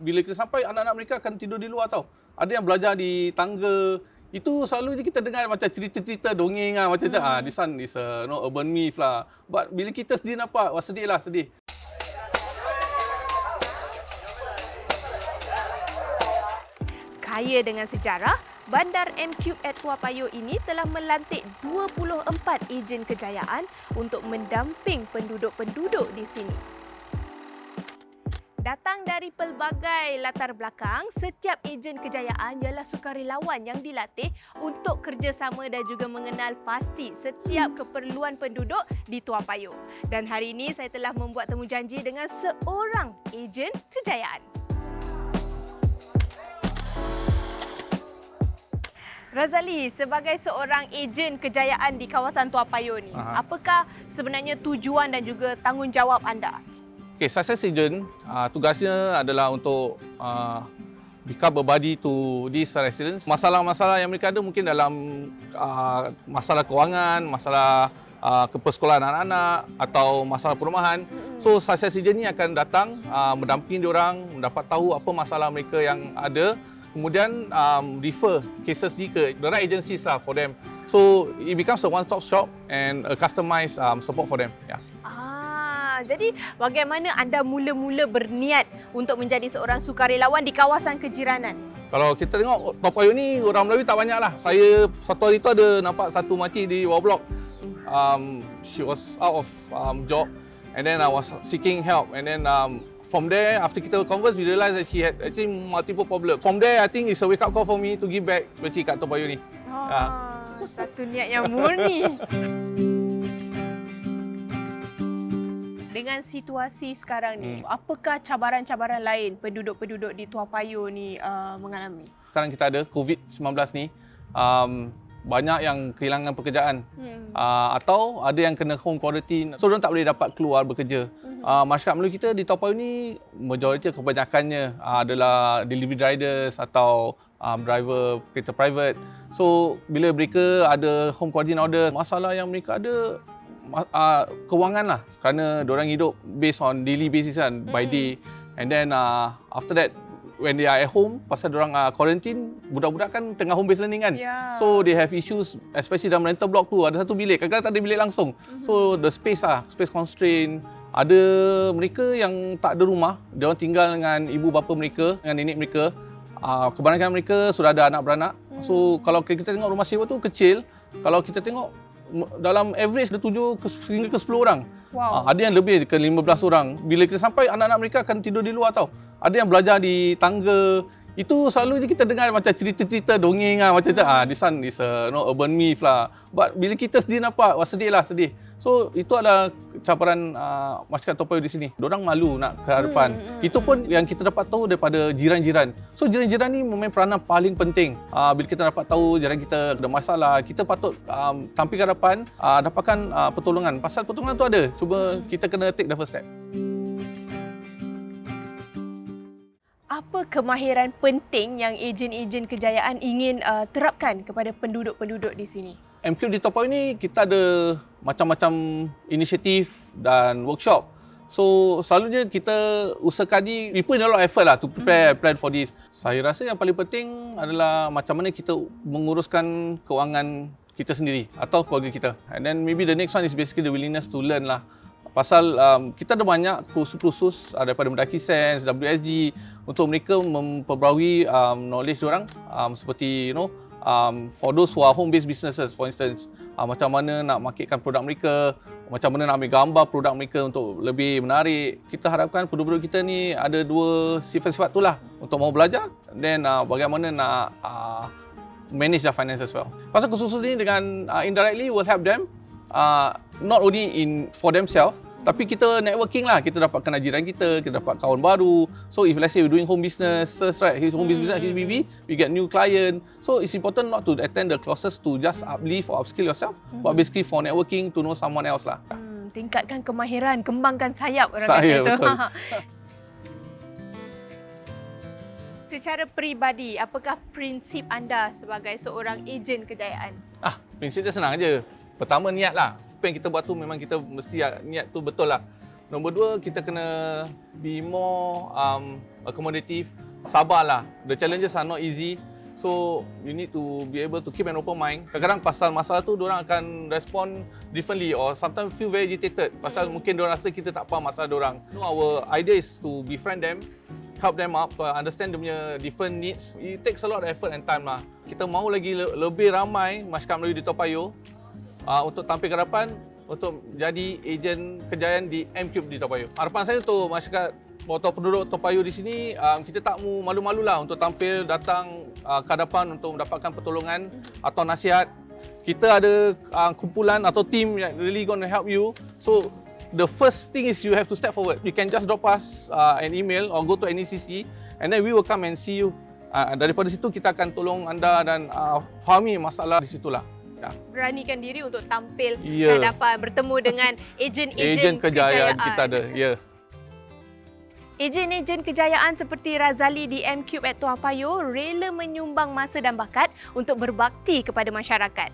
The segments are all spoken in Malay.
bila kita sampai, anak-anak mereka akan tidur di luar tau. Ada yang belajar di tangga. Itu selalu je kita dengar macam cerita-cerita dongeng lah, macam tu. This one is a urban myth lah. But bila kita sendiri nampak, wah sedih lah, sedih. Kaya dengan sejarah, Bandar M-Cube at Toa Payoh ini telah melantik 24 ejen kejayaan untuk mendamping penduduk-penduduk di sini. Datang dari pelbagai latar belakang, setiap ejen kejayaan ialah sukarelawan yang dilatih untuk kerjasama dan juga mengenal pasti setiap keperluan penduduk di Toa Payoh. Dan hari ini saya telah membuat temujanji dengan seorang ejen kejayaan. Razali, sebagai seorang ejen kejayaan di kawasan Toa Payoh ni, apakah sebenarnya tujuan dan juga tanggungjawab anda? Okay, success agent tugasnya adalah untuk become a body to these residents. Masalah-masalah yang mereka ada mungkin dalam masalah kewangan, masalah kepersekolahan anak-anak atau masalah perumahan. So success agent ni akan datang mendampingi diorang, mendapat tahu apa masalah mereka yang ada. Kemudian refer cases ni ke the right agencies lah for them. So it becomes a one-stop shop and a customized support for them. Yeah. Jadi bagaimana anda mula-mula berniat untuk menjadi seorang sukarelawan di kawasan kejiranan? Kalau kita tengok Toa Payoh ni orang Melayu tak banyak lah. Saya satu hari tu ada nampak satu makcik di bawah blok. She was out of job and then I was seeking help and then from there, after kita converse, we realised that she had actually multiple problems. From there, I think it's a wake-up call for me to give back, especially kat Toa Payoh ni. Satu niat yang murni. Dengan situasi sekarang ni, apakah cabaran-cabaran lain penduduk-penduduk di Toa Payoh ni mengalami? Sekarang kita ada COVID-19 ni, banyak yang kehilangan pekerjaan atau ada yang kena home quarantine. So, mereka tak boleh dapat keluar bekerja. Masyarakat Melayu kita di Toa Payoh ni, majoriti kebanyakannya adalah delivery riders atau driver kereta private. So, bila mereka ada home quarantine order, masalah yang mereka ada kewangan lah. Kerana diorang hidup based on daily basis kan, by day. And then after that, when they are at home, pasal diorang quarantine, budak-budak kan tengah home based learning kan. So they have issues, especially dalam rental block tu, ada satu bilik, kadang-kadang tak ada bilik langsung. So the space space constraint. Ada mereka yang tak ada rumah, diorang tinggal dengan ibu bapa mereka, dengan nenek mereka. Kebanyakan mereka sudah ada anak beranak. So kalau kita tengok rumah sewa tu kecil, kalau kita tengok dalam average ada 7 hingga ke 10 orang. Wow. Ada yang lebih ke 15 orang. Bila kita sampai, anak-anak mereka akan tidur di luar tau. Ada yang belajar di tangga. Itu selalu je kita dengar macam cerita-cerita dongeng lah, macam tu. This one is a urban myth lah. But bila kita sendiri nampak, wah sedih lah, sedih. So itu adalah cabaran masyarakat Toa Payoh di sini. Diorang malu nak ke hadapan. Itu pun yang kita dapat tahu daripada jiran-jiran. So jiran-jiran ni memain peranan paling penting. Bila kita dapat tahu jiran kita ada masalah, kita patut tampil ke hadapan, dapatkan pertolongan. Pasal pertolongan tu ada, cuma kita kena take the first step. Apa kemahiran penting yang ejen-ejen kejayaan ingin terapkan kepada penduduk-penduduk di sini? M-Cube di Toa Payoh ni kita ada macam-macam inisiatif dan workshop. So selalunya kita usahakan ni, we put in a lot of effort lah to prepare plan for this. Saya rasa yang paling penting adalah macam mana kita menguruskan kewangan kita sendiri atau keluarga kita. And then maybe the next one is basically the willingness to learn lah. Pasal kita ada banyak kursus-kursus daripada Mendaki Sense, WSG untuk mereka memperbaharui knowledge diorang seperti for those who are home-based businesses, for instance, macam mana nak marketkan produk mereka, macam mana nak ambil gambar produk mereka untuk lebih menarik. Kita harapkan penduduk kita ni ada dua sifat-sifat tu lah untuk mau belajar, then bagaimana nak manage their finance as well. Pasal kursus ni dengan indirectly will help them not only for themselves, tapi kita networking lah, kita dapat kenal jiran kita dapat kawan baru. So if let's say we're doing home business, right, home business at HBB, we get new client. So it's important not to attend the classes to just uplift or upskill yourself, but basically for networking to know someone else lah. Tingkatkan kemahiran, kembangkan sayap orang kata itu. Betul. Secara peribadi, apakah prinsip anda sebagai seorang ejen kejayaan? Prinsip dia senang aja. Pertama, niat lah. Apa yang kita buat tu memang kita mesti niat tu betul lah. Nombor dua, kita kena be more accommodative, sabarlah. The challenges are not easy. So you need to be able to keep an open mind. Kadang-kadang pasal masalah tu diorang akan respond differently or sometimes feel very agitated pasal mungkin diorang rasa kita tak faham masalah diorang. Our idea is to befriend them, help them up, understand dia punya different needs. It takes a lot of effort and time lah. Kita mahu lagi lebih ramai masyarakat Melayu di Toa Payoh untuk tampil ke hadapan untuk jadi ejen kejayaan di M-Cube di Toa Payoh. Harapan saya untuk masyarakat atau penduduk Toa Payoh di sini, kita tak mau malu-malulah untuk tampil datang ke hadapan untuk mendapatkan pertolongan atau nasihat. Kita ada kumpulan atau team yang really going to help you. So the first thing is you have to step forward. You can just drop us an email or go to NECC and then we will come and see you. Daripada situ kita akan tolong anda dan fahami masalah di situlah. Ya. Beranikan diri untuk tampil Ya. ke hadapan, bertemu dengan ejen-ejen Ejen kejayaan kejayaan. kita ada. Ya. Ejen-ejen kejayaan seperti Razali di M-Cube at Toa Payoh rela menyumbang masa dan bakat untuk berbakti kepada masyarakat.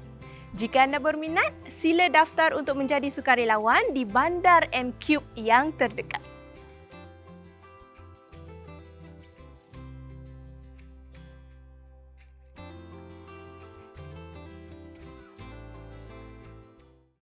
Jika anda berminat, sila daftar untuk menjadi sukarelawan di bandar M-Cube yang terdekat.